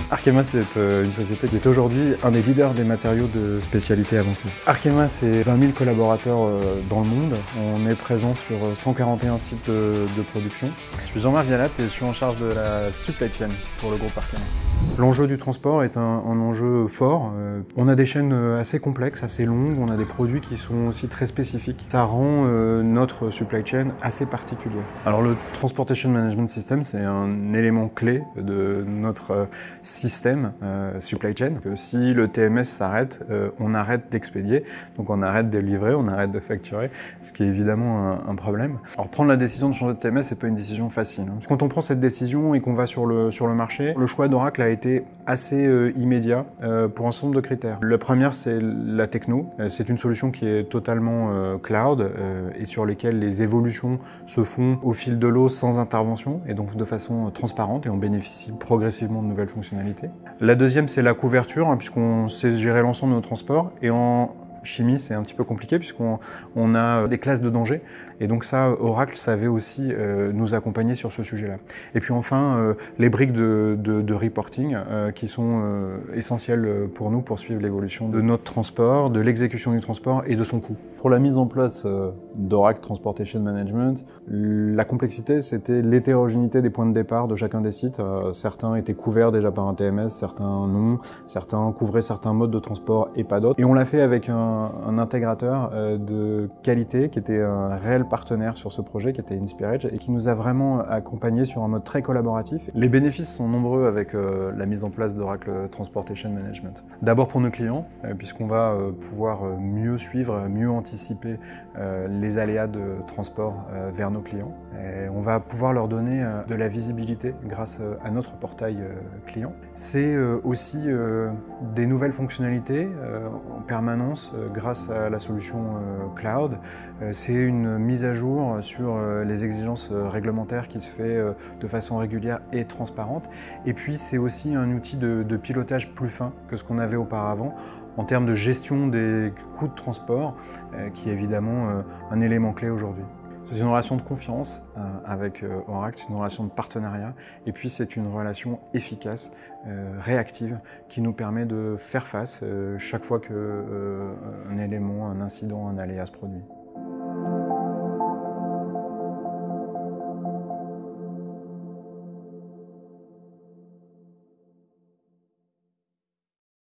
Arkema, c'est une société qui est aujourd'hui un des leaders des matériaux de spécialité avancée. Arkema, c'est 20 000 collaborateurs dans le monde. On est présent sur 141 sites de production. Je suis Jean-Marc Vialat et je suis en charge de la supply chain pour le groupe Arkema. L'enjeu du transport est un enjeu fort. On a des chaînes assez complexes, assez longues, on a des produits qui sont aussi très spécifiques. Ça rend notre supply chain assez particulier. Alors le Transportation Management System, c'est un élément clé de notre système supply chain. Si le TMS s'arrête, on arrête d'expédier, donc on arrête de livrer, on arrête de facturer, ce qui est évidemment un problème. Alors prendre la décision de changer de TMS, c'est pas une décision facile. Quand on prend cette décision et qu'on va sur le marché, le choix d'Oracle a été assez immédiat pour un certain nombre de critères. La première, c'est la techno. C'est une solution qui est totalement cloud et sur lesquelles les évolutions se font au fil de l'eau sans intervention et donc de façon transparente et on bénéficie progressivement de nouvelles fonctionnalités. La deuxième, c'est la couverture, puisqu'on sait gérer l'ensemble de nos transports et en chimie, c'est un petit peu compliqué puisqu'on a des classes de danger et donc ça, Oracle savait aussi nous accompagner sur ce sujet-là. Et puis enfin, les briques de reporting qui sont essentielles pour nous pour suivre l'évolution de notre transport, de l'exécution du transport et de son coût. Pour la mise en place d'Oracle Transportation Management, la complexité, c'était l'hétérogénéité des points de départ de chacun des sites. Certains étaient couverts déjà par un TMS, certains non, certains couvraient certains modes de transport et pas d'autres. Et on l'a fait avec un intégrateur de qualité qui était un réel partenaire sur ce projet, qui était Inspiredge, et qui nous a vraiment accompagnés sur un mode très collaboratif. Les bénéfices sont nombreux avec la mise en place d'Oracle Transportation Management. D'abord pour nos clients, puisqu'on va pouvoir mieux suivre, mieux anticiper les aléas de transport vers nos clients. Et on va pouvoir leur donner de la visibilité grâce à notre portail client. C'est aussi des nouvelles fonctionnalités en permanence grâce à la solution cloud. C'est une mise à jour sur les exigences réglementaires qui se fait de façon régulière et transparente. Et puis c'est aussi un outil de pilotage plus fin que ce qu'on avait auparavant en termes de gestion des coûts de transport, qui est évidemment un élément clé aujourd'hui. C'est une relation de confiance avec Oracle, c'est une relation de partenariat et puis c'est une relation efficace, réactive, qui nous permet de faire face chaque fois qu'un élément, un incident, un aléa se produit.